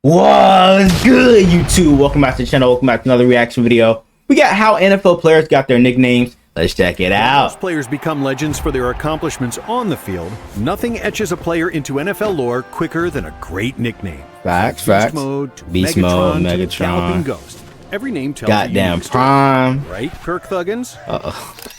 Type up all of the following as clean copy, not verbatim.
What's good, YouTube? Welcome back to the channel. Welcome back to another reaction video. We got how NFL players got their nicknames. Let's check it out. Most players become legends for their accomplishments on the field. Nothing etches a player into NFL lore quicker than a great nickname. Facts. Beast Mode, to Beast Mode, Megatron, to Galloping Megatron. Ghost. Every name tells Goddamn a story, Prime. right, Kirk Thuggins?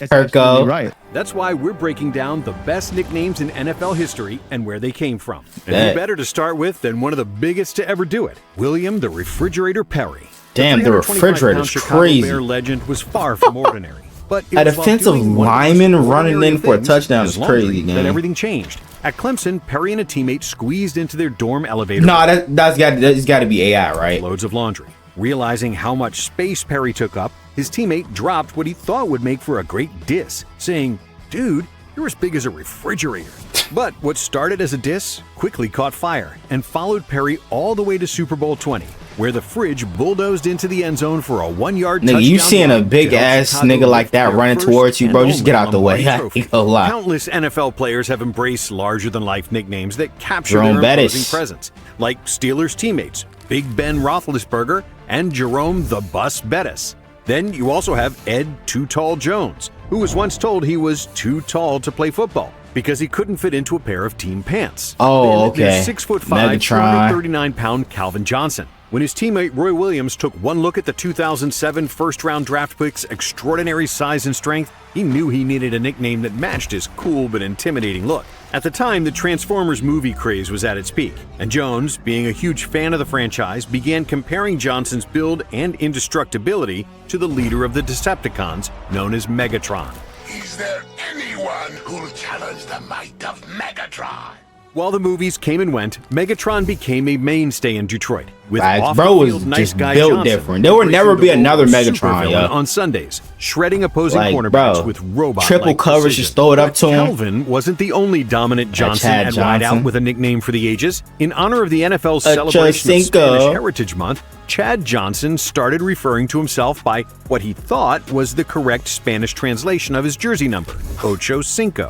Kirko. Right. That's why we're breaking down the best nicknames in NFL history and where they came from. And Bet. who better to start with than one of the biggest to ever do it, William the Refrigerator Perry. Damn, the 325-pound refrigerator's Chicago crazy. Bear legend was far from ordinary. But it A was while defensive doing one of the lineman most running ordinary in for a things, touchdown his is crazy, laundry, gang. that everything changed. At Clemson, Perry and a teammate squeezed into their dorm elevator. Nah, that's got to be AI, right? Loads of laundry. Realizing how much space Perry took up, his teammate dropped what he thought would make for a great diss, saying, "Dude, you're as big as a refrigerator." But what started as a diss quickly caught fire and followed Perry all the way to Super Bowl 20, where the fridge bulldozed into the end zone for a 1-yard touchdown. Nigga, you seeing a run big to help ass Chicago nigga like lift that their running first towards you, bro, and just get only out the way. Lombardi I Trophy. ain't gonna lie. Countless NFL players have embraced larger-than-life nicknames that capture Jerome their Bettis. imposing presence, like Steelers teammates Big Ben Roethlisberger and Jerome the Bus Bettis. Then you also have Ed Too Tall Jones, who was once told he was too tall to play football because he couldn't fit into a pair of team pants. Oh, Then there's okay. 6'5", Megatron. 239-pound Calvin Johnson. When his teammate Roy Williams took one look at the 2007 first-round draft pick's extraordinary size and strength, he knew he needed a nickname that matched his cool but intimidating look. At the time, the Transformers movie craze was at its peak, and Jones, being a huge fan of the franchise, began comparing Johnson's build and indestructibility to the leader of the Decepticons, known as Megatron. Is there anyone who'll challenge the might of Megatron? While the movies came and went, Megatron became a mainstay in Detroit. With Facts. Bro was off-the-field nice just guy built Johnson different. There would embracing never be the role another of Megatron, supervillain yo. on Sundays, shredding opposing Like, cornerbacks bro, with robot triple coverage, just throw it up to him. Calvin wasn't the only dominant Johnson Chad at Johnson. wideout with a nickname for the ages. In honor of the NFL's Ocho celebration of Cinco. Spanish Heritage Month, Chad Johnson started referring to himself by what he thought was the correct Spanish translation of his jersey number, Ocho Cinco.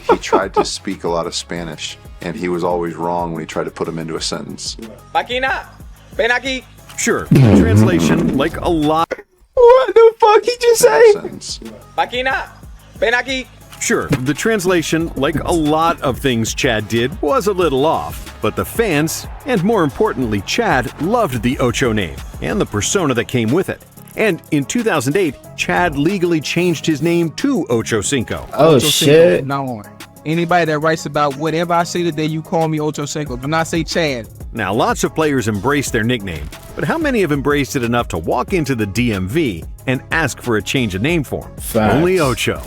He tried to speak a lot of Spanish, and he was always wrong when he tried to put them into a sentence. Máquina, ven aquí. Sure, the translation, like a lot. What the fuck he just say? Sentence. Máquina, ven aquí. Sure, the translation, like a lot of things Chad did, was a little off. But the fans, and more importantly Chad, loved the Ocho name and the persona that came with it. And in 2008, Chad legally changed his name to Ocho Cinco. Oh Ocho Cinco shit. from now on. Anybody that writes about whatever I say today, you call me Ocho Cinco. Do not say Chad. Now, lots of players embrace their nickname, but how many have embraced it enough to walk into the DMV and ask for a change of name for him? Facts. Only Ocho.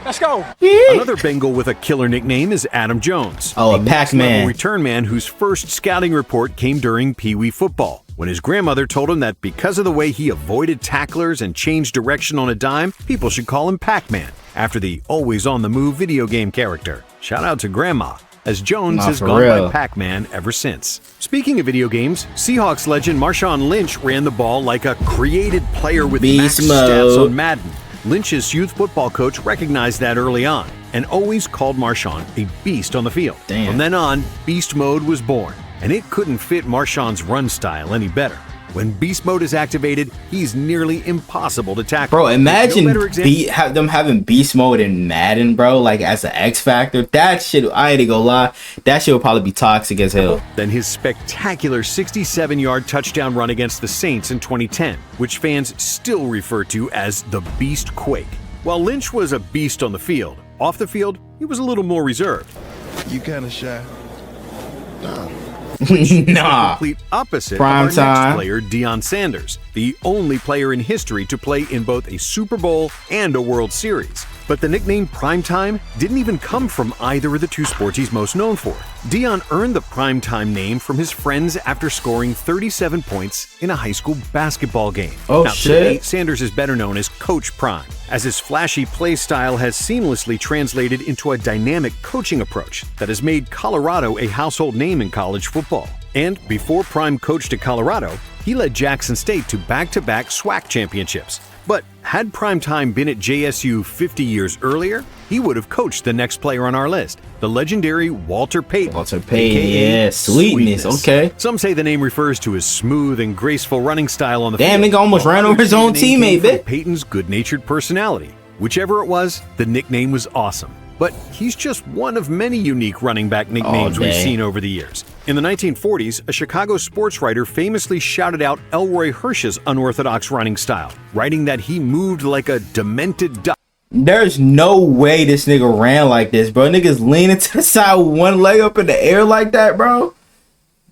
Let's go. Another Bengal with a killer nickname is Adam Jones. Oh, a next-level Pac-Man. return man whose first scouting report came during Pee Wee football, when his grandmother told him that because of the way he avoided tacklers and changed direction on a dime, people should call him Pac-Man, after the always-on-the-move video game character. Shout out to Grandma, as Jones Nah, has for gone real. by Pac-Man ever since. Speaking of video games, Seahawks legend Marshawn Lynch ran the ball like a created player with max Beast stats mode. on Madden. Lynch's youth football coach recognized that early on and always called Marshawn a beast on the field. Damn. From then on, Beast Mode was born, and it couldn't fit Marshawn's run style any better. When Beast Mode is activated, he's nearly impossible to tackle. Bro, imagine No better example- them having beast mode in Madden, bro, like as an X Factor. That shit, I ain't gonna lie, that shit would probably be toxic as hell. than his spectacular 67-yard touchdown run against the Saints in 2010, which fans still refer to as the Beast Quake. While Lynch was a beast on the field, off the field, he was a little more reserved. You kind of shy. Nah. Complete opposite Prime of our time. next player, Deion Sanders, the only player in history to play in both a Super Bowl and a World Series. But the nickname Primetime didn't even come from either of the two sports he's most known for. Deion earned the Primetime name from his friends after scoring 37 points in a high school basketball game. Oh, now, shit. Today, Sanders is better known as Coach Prime, as his flashy play style has seamlessly translated into a dynamic coaching approach that has made Colorado a household name in college football. And before Prime coached at Colorado, he led Jackson State to back-to-back SWAC championships. But had Primetime been at JSU 50 years earlier, he would have coached the next player on our list, the legendary Walter Payton. Walter Payton, aka yeah, sweetness, okay. Some say the name refers to his smooth and graceful running style on the Damn, field. nigga almost ran over his own The name came teammate, from bitch. Peyton's good-natured personality. Whichever it was, the nickname was awesome. But he's just one of many unique running back nicknames we've day. seen over the years. In the 1940s, a Chicago sports writer famously shouted out Elroy Hirsch's unorthodox running style, writing that he moved like a demented duck. There's no way this nigga ran like this, bro. Niggas leaning to the side with one leg up in the air like that, bro.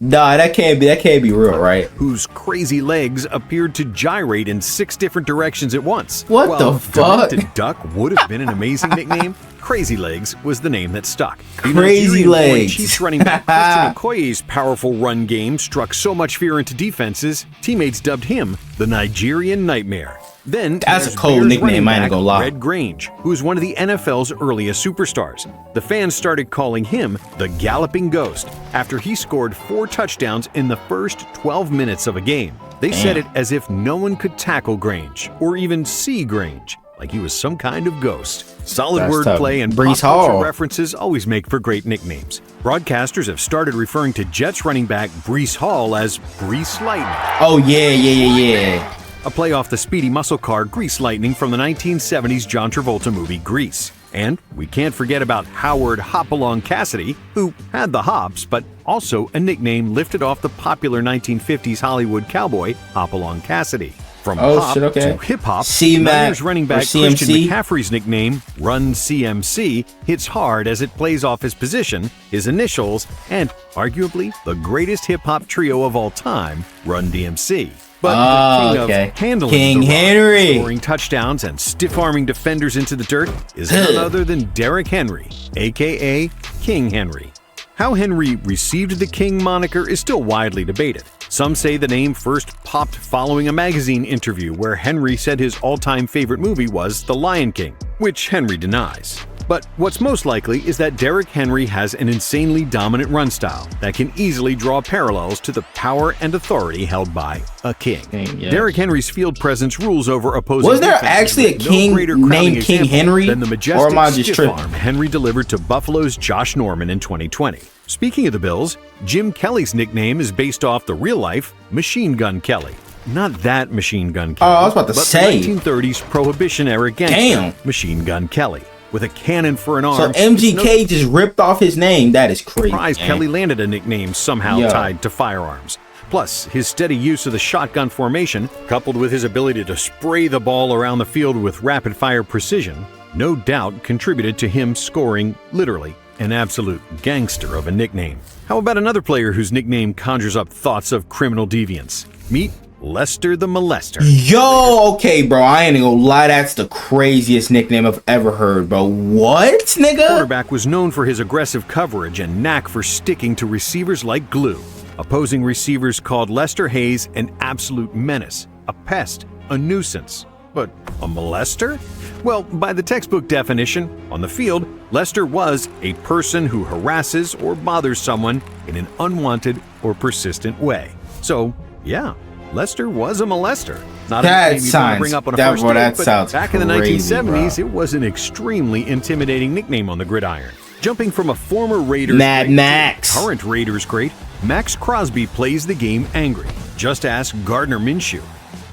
Nah, that can't be real, right? Whose crazy legs appeared to gyrate in 6 different directions at once. What While the fuck? Demented Duck would have been an amazing nickname, Crazy Legs was the name that stuck. The Crazy Nigerian-born Legs. Chiefs running back Christian Okoye's powerful run game struck so much fear into defenses, teammates dubbed him the Nigerian Nightmare. Then That's a there's cold Bears nickname, running I ain't back gonna lie. Red Grange, who was one of the NFL's earliest superstars. The fans started calling him the Galloping Ghost after he scored 4 touchdowns in the first 12 minutes of a game. They said it as if no one could tackle Grange or even see Grange, like he was some kind of ghost. Solid That's tough. wordplay and Brees pop culture Hall. references always make for great nicknames. Broadcasters have started referring to Jets running back Brees Hall as Grease Lightning, Oh yeah. a play off the speedy muscle car Grease Lightning from the 1970s John Travolta movie Grease. And we can't forget about Howard Hopalong Cassidy, who had the hops, but also a nickname lifted off the popular 1950s Hollywood cowboy Hopalong Cassidy. From Oh, pop shit, okay. to hip-hop, C-Mac Niners running or back Christian CMC. McCaffrey's nickname, Run CMC, hits hard as it plays off his position, his initials, and arguably the greatest hip-hop trio of all time, Run DMC. But the king okay. of handling King the rock, Henry. scoring touchdowns and stiff-arming defenders into the dirt is none other than Derrick Henry, aka King Henry. How Henry received the King moniker is still widely debated. Some say the name first popped following a magazine interview where Henry said his all-time favorite movie was The Lion King, which Henry denies. But what's most likely is that Derrick Henry has an insanely dominant run style that can easily draw parallels to the power and authority held by a king. Yeah. Derrick Henry's field presence rules over opposing Was there defenses actually a with king no greater crowning named King example Henry? than the Or majestic am I just stiff tripping? arm Henry delivered to Buffalo's Josh Norman in 2020. Speaking of the Bills, Jim Kelly's nickname is based off the real-life Machine Gun Kelly. Not that Machine Gun Kelly. Oh, I was about to but say. the 1930s Prohibition-era gangster Damn. Machine Gun Kelly. With a cannon for an So arm. MGK just ripped off his name. That is crazy. Surprised man. Kelly landed a nickname somehow Yo. tied to firearms. Plus, his steady use of the shotgun formation, coupled with his ability to spray the ball around the field with rapid-fire precision, no doubt contributed to him scoring, literally, an absolute gangster of a nickname. How about another player whose nickname conjures up thoughts of criminal deviance? Meet Lester the Molester. Yo, okay, bro. I ain't gonna lie. That's the craziest nickname I've ever heard, bro. What, nigga? Quarterback was known for his aggressive coverage and knack for sticking to receivers like glue. Opposing receivers called Lester Hayes an absolute menace, a pest, a nuisance. But a molester? Well, by the textbook definition, on the field, Lester was a person who harasses or bothers someone in an unwanted or persistent way. So, yeah, Lester was a molester. Not That a nickname you'd want to sounds- bring up on a that- first bro, date, that but sounds back in the crazy, 1970s, bro. it was an extremely intimidating nickname on the gridiron. Jumping from a former Raiders Mad great to a Max. current Raiders great, Max Crosby plays the game angry. Just ask Gardner Minshew.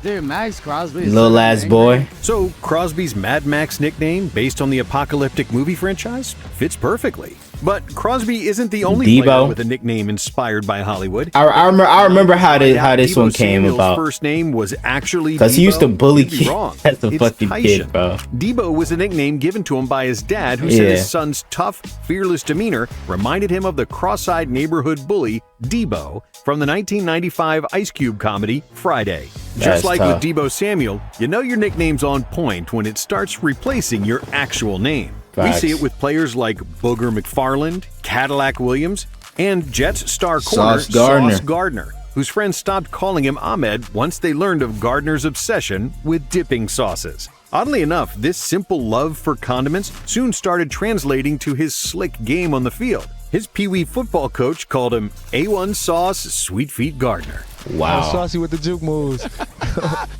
Dude, Max Crosby is Little so ass angry. boy. So, Crosby's Mad Max nickname, based on the apocalyptic movie franchise, fits perfectly. But Crosby isn't the only Debo. player with a nickname inspired by Hollywood. I remember how this Debo one came Samuel's about. first name was actually 'Cause he used to Debo. bully You'd be kids wrong. as a It's fucking Tyshawn. kid, bro. Debo was a nickname given to him by his dad, who said Yeah. his son's tough, fearless demeanor reminded him of the cross-eyed neighborhood bully Debo from the 1995 Ice Cube comedy Friday. That's Just like tough. with Debo Samuel, you know your nickname's on point when it starts replacing your actual name. Facts. We see it with players like Booger McFarland, Cadillac Williams, and Jets star corner Sauce Gardner. Sauce Gardner, whose friends stopped calling him Ahmed once they learned of Gardner's obsession with dipping sauces. Oddly enough, this simple love for condiments soon started translating to his slick game on the field. His Pee Wee football coach called him A1 Sauce Sweet Feet Gardner. Wow. Saucy with the juke moves.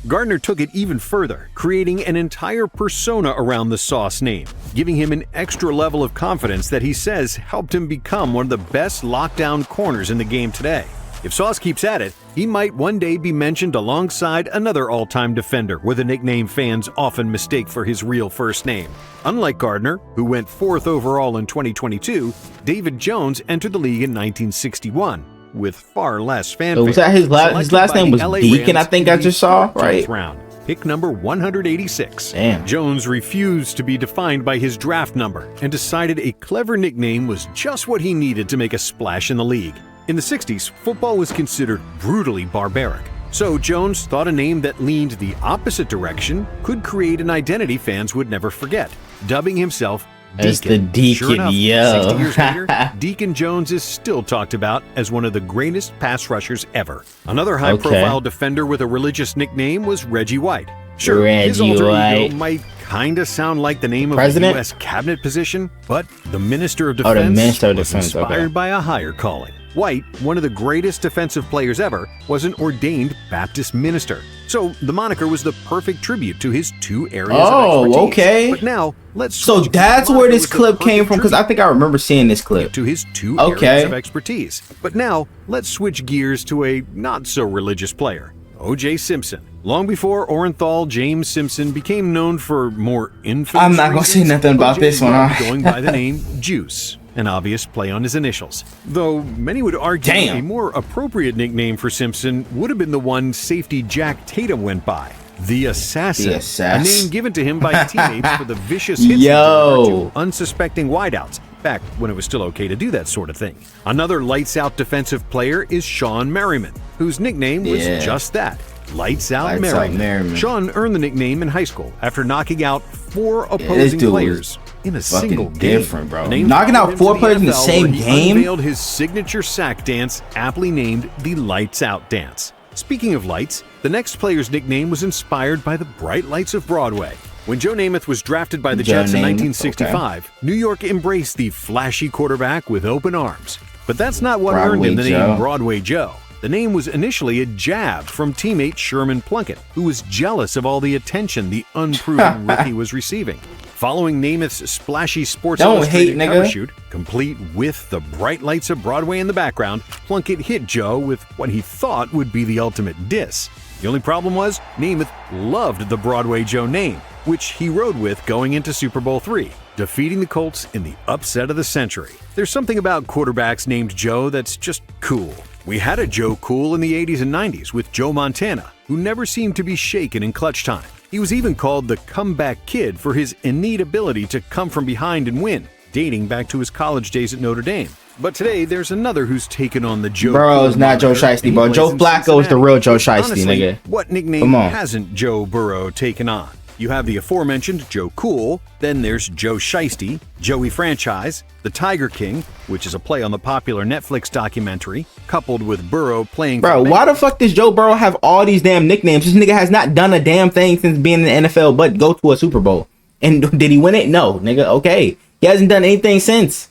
Gardner took it even further, creating an entire persona around the Sauce name, giving him an extra level of confidence that he says helped him become one of the best lockdown corners in the game today. If Sauce keeps at it, he might one day be mentioned alongside another all-time defender with a nickname fans often mistake for his real first name. Unlike Gardner, who went 4th overall in 2022, David Jones entered the league in 1961 with far less fanfare. So was that his last name was Deacon, I think I just saw, right? Round, pick number 186. Damn. Jones refused to be defined by his draft number and decided a clever nickname was just what he needed to make a splash in the league. In the 60s, football was considered brutally barbaric. So Jones thought a name that leaned the opposite direction could create an identity fans would never forget, dubbing himself Deacon. That's the Deacon, Sure enough, yo. 60 years later, Deacon Jones is still talked about as one of the greatest pass rushers ever. Another high-profile defender with a religious nickname was Reggie White. Sure, his Reggie alter White. ego might kinda sound like the name of President? a U.S. cabinet position, but the Minister of Defense the Minister of was Defense, inspired okay. by a higher calling. White, one of the greatest defensive players ever, was an ordained Baptist minister. So the moniker was the perfect tribute to his two areas of expertise. Okay. But now, let's So switch that's the where moniker this was the clip came perfect from, because I tribute think I remember seeing this clip. to his two Okay. areas of expertise. But now, let's switch gears to a not-so-religious player, O.J. Simpson. Long before Orenthal James Simpson became known for more infamous I'm not gonna say reasons, nothing about O.J. this one, loved huh? going by the name Juice, an obvious play on his initials. Though many would argue Damn. a more appropriate nickname for Simpson would have been the one safety Jack Tatum went by, the Assassin, The Assassin. a name given to him by teammates for the vicious hits he Yo. delivered to unsuspecting wideouts, back when it was still okay to do that sort of thing. Another lights-out defensive player is Sean Merriman, whose nickname was Yeah. just that, Lights Out Lights Out Merriman. Merriman. Sean earned the nickname in high school after knocking out 4 this opposing dude players in a fucking single game. different, bro. The name Knocking out followed him 4 to players in the NFL, same where he game? unveiled his signature sack dance, aptly named the Lights Out Dance. Speaking of lights, the next player's nickname was inspired by the bright lights of Broadway. When Joe Namath was drafted by the Joe Jets in Namath, 1965, New York embraced the flashy quarterback with open arms. But that's not what earned Broadway him the Joe. name Broadway Joe. The name was initially a jab from teammate Sherman Plunkett, who was jealous of all the attention the unproven rookie was receiving. Following Namath's splashy Sports Don't Illustrated hate, cover nigga. shoot, complete with the bright lights of Broadway in the background, Plunkett hit Joe with what he thought would be the ultimate diss. The only problem was, Namath loved the Broadway Joe name, which he rode with going into Super Bowl III, defeating the Colts in the upset of the century. There's something about quarterbacks named Joe that's just cool. We had a Joe Cool in the 80s and 90s with Joe Montana, who never seemed to be shaken in clutch time. He was even called the comeback kid for his innate ability to come from behind and win, dating back to his college days at Notre Dame. But today, there's another who's taken on the Joe Bro, Cool it's not Joe moniker, Shiesty, and bro. he Joe plays in Flacco is the Cincinnati. real Joe Shiesty, Honestly, nigga. what nickname Come on. hasn't Joe Burrow taken on? You have the aforementioned Joe Cool, then there's Joe Shiesty, Joey Franchise, the Tiger King, which is a play on the popular Netflix documentary, coupled with Burrow playing Bro, for why the fuck does Joe Burrow have all these damn nicknames? This nigga has not done a damn thing since being in the NFL but go to a Super Bowl. And did he win it? No, nigga. Okay. He hasn't done anything since.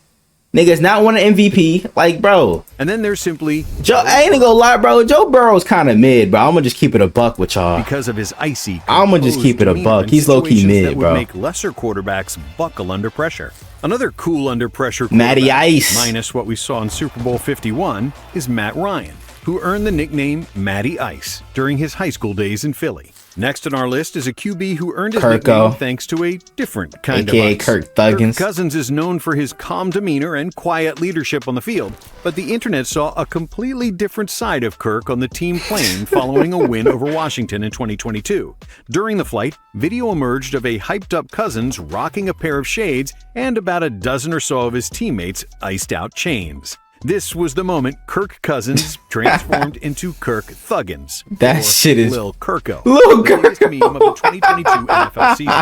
Nigga's not won an MVP. Like, bro. And then there's simply Joe, I ain't gonna lie, bro. Joe Burrow's kind of mid, bro. I'm gonna just keep it a buck with y'all. because of his icy. I'ma just composed keep it a demeanor buck. in He's low-key situations mid, that would bro. make lesser quarterbacks buckle under pressure. Another cool under pressure Matty quarterback, Ice. minus what we saw in Super Bowl 51, is Matt Ryan, who earned the nickname Matty Ice during his high school days in Philly. Next on our list is a QB who earned his Kirko. nickname thanks to a different kind AKA of ice. Kirk Thuggins. Cousins is known for his calm demeanor and quiet leadership on the field, but the internet saw a completely different side of Kirk on the team plane following a win over Washington in 2022. During the flight, video emerged of a hyped-up Cousins rocking a pair of shades and about a dozen or so of his teammates' iced-out chains. This was the moment Kirk Cousins transformed into Kirk Thuggins. That or shit is- Lil Kirko. Lil the latest meme of the 2022 NFL season.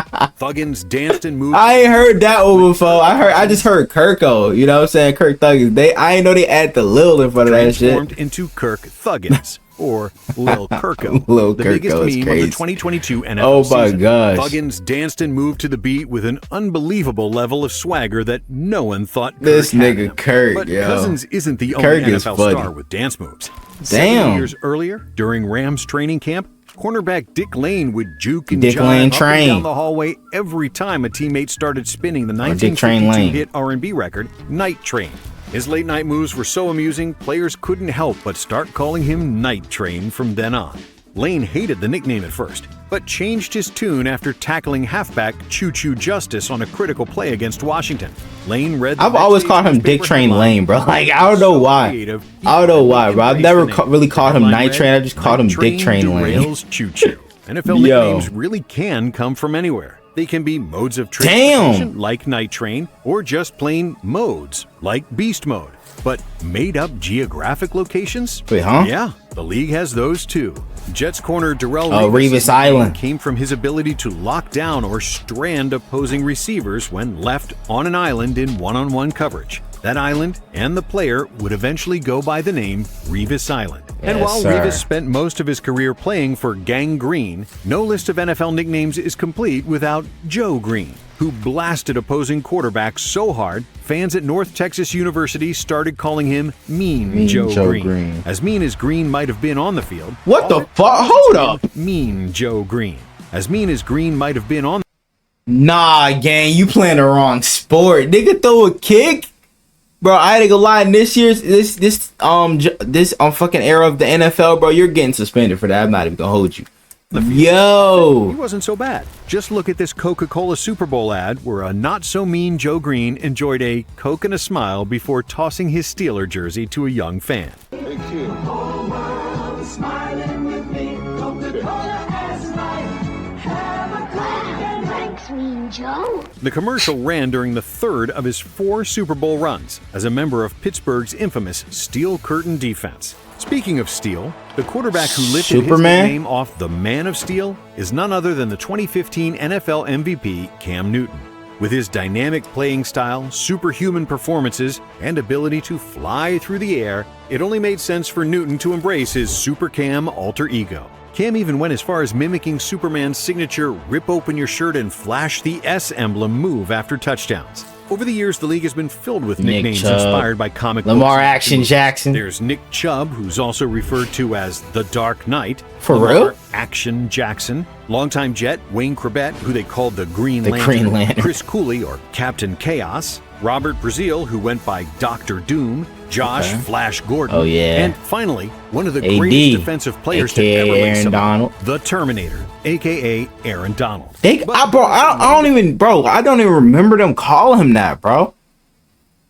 Thuggins danced and moved. I ain't heard that one before. I just heard Kirko. You know what I'm saying? Kirk Thuggins. I ain't know they add the Lil in front of that shit. Transformed into Kirk Thuggins. or Lil Kirko, Lil the Kirko biggest is meme crazy. of the 2022 NFL Oh my season. gosh. Buggins danced and moved to the beat with an unbelievable level of swagger that no one thought Kirk This had nigga in him. Kirk, But yo. Cousins isn't the Kirk only is NFL funny. star with dance moves. Damn. 7 years earlier, during Rams training camp, cornerback Dick Lane would juke and Dick jive Lane up and Train. down the hallway every time a teammate started spinning the Dick Train 1952 Lane. hit R&B record, Night Train. His late-night moves were so amusing, players couldn't help but start calling him Night Train from then on. Lane hated the nickname at first, but changed his tune after tackling halfback Choo Choo Justice on a critical play against Washington. Lane read the I've always next called him day's Dick newspaper Train headline, Lane, bro. Like, I don't so know why. creative, he I don't know why, finally bro. I've embraced never the name. really called him The Night headline Train. I read, just called him "Night Dick Train Lane." derails Choo Choo. NFL Yo. nicknames really can come from anywhere. They can be modes of Damn. transportation, like Night Train, or just plain modes, like Beast Mode. But made-up geographic locations? Wait, huh? Yeah, the league has those too. Jets corner Darrell Oh, Revis Island. came from his ability to lock down or strand opposing receivers when left on an island in one-on-one coverage. That island and the player would eventually go by the name Revis Island. And Yes, while sir. Revis spent most of his career playing for Gang Green, no list of NFL nicknames is complete without Joe Green, who blasted opposing quarterbacks so hard, fans at North Texas University started calling him Mean Joe Green. As mean as Green might have been on the field. What the all fuck? Hold up. Mean Joe Green. As mean as Green might have been on Nah, gang, you playing the wrong sport. Nigga throw a kick. Bro, I had to go lie. In this year's this fucking era of the NFL, bro, you're getting suspended for that. I'm not even gonna hold you. he Yo, wasn't so bad. Just look at this Coca-Cola Super Bowl ad where a not-so-mean Joe Green enjoyed a Coke and a smile before tossing his Steeler jersey to a young fan. Thanks, Mean Joe. The commercial ran during the third of his 4 Super Bowl runs as a member of Pittsburgh's infamous Steel Curtain defense. Speaking of steel, the quarterback who lifted Superman? his name off the Man of Steel is none other than the 2015 NFL MVP Cam Newton. With his dynamic playing style, superhuman performances, and ability to fly through the air, it only made sense for Newton to embrace his Super Cam alter ego. Cam even went as far as mimicking Superman's signature rip open your shirt and flash the S emblem move after touchdowns. Over the years, the league has been filled with Nick nicknames Chubb, inspired by comic Lamar books. Action Jackson. There's Nick Chubb, who's also referred to as the Dark Knight. For Lamar real? Action Jackson. Longtime Jet Wayne Corbett, who they called the Green The Lantern. Green Lantern. Chris Cooley, or Captain Chaos. Robert Brazil, who went by Dr. Doom. Josh Okay. Flash Gordon. Oh, yeah. And finally, one of the AD, greatest defensive players to aka ever lace Aaron them up, Donald. the Terminator, a.k.a. Aaron Donald. I don't even remember them calling him that, bro.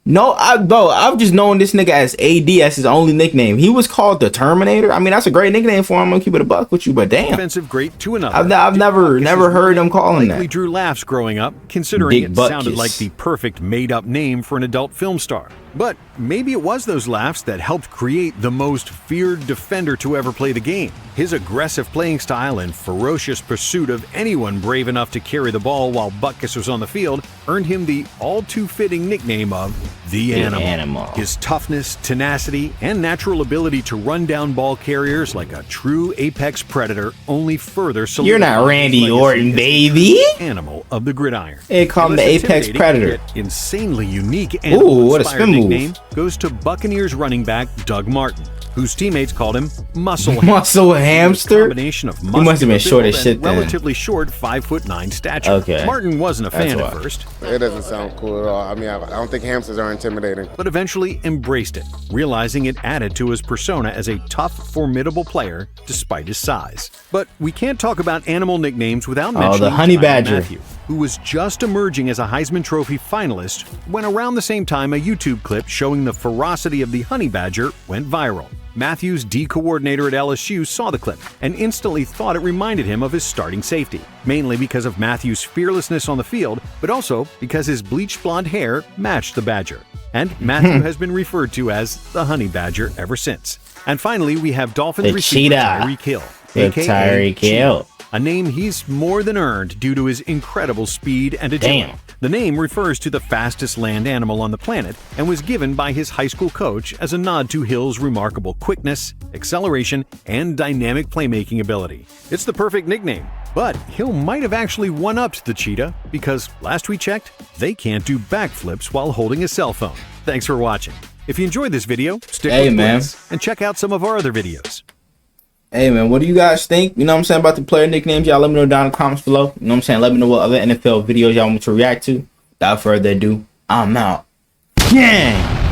No, I've just known this nigga as AD as his only nickname. He was called the Terminator. I mean, that's a great nickname for him. I'm gonna keep it a buck with you, but damn, Defensive great to another. I've never heard them call him Likely that. drew laughs growing up, considering Big it butt sounded kiss. like the perfect made-up name for an adult film star. But maybe it was those laughs that helped create the most feared defender to ever play the game. His aggressive playing style and ferocious pursuit of anyone brave enough to carry the ball while Butkus was on the field earned him the all-too-fitting nickname of The Animal. His toughness, tenacity, and natural ability to run down ball carriers like a true apex predator only further solidified You're not his Randy legacy Orton, as baby. Animal of the gridiron. They call him the Less Apex intimidating, Predator. yet insanely unique Ooh, animal what a inspired spin move. nickname goes to Buccaneers running back Doug Martin, whose teammates called him Muscle Muscle Hamster? Combination of He must have been short as shit then. relatively short 5'9" stature. Okay. Martin wasn't a That's fan at why. first, It doesn't sound cool at all. I mean, I don't think hamsters are intimidating. but eventually embraced it, realizing it added to his persona as a tough, formidable player despite his size. But we can't talk about animal nicknames without mentioning the Honey Tyrann Badger. Mathieu, who was just emerging as a Heisman Trophy finalist when around the same time a YouTube clip showing the ferocity of the Honey Badger went viral. Matthew's D coordinator at LSU saw the clip and instantly thought it reminded him of his starting safety, mainly because of Matthew's fearlessness on the field, but also because his bleached blonde hair matched the Badger. And Matthew has been referred to as the Honey Badger ever since. And finally, we have Dolphins The receiver cheetah. Tyreek Hill, The aka Tyreek Cheetah, Hill. a name he's more than earned due to his incredible speed and agility. Damn. The name refers to the fastest land animal on the planet and was given by his high school coach as a nod to Hill's remarkable quickness, acceleration, and dynamic playmaking ability. It's the perfect nickname, but Hill might have actually one-upped the cheetah because last we checked, they can't do backflips while holding a cell phone. Thanks for watching. If you enjoyed this video, stick with Blitz and check out some of our other videos. Hey man, what do you guys think? You know what I'm saying, about the player nicknames? Y'all let me know down in the comments below. You know what I'm saying? Let me know what other NFL videos y'all want me to react to. Without further ado, I'm out. Gang!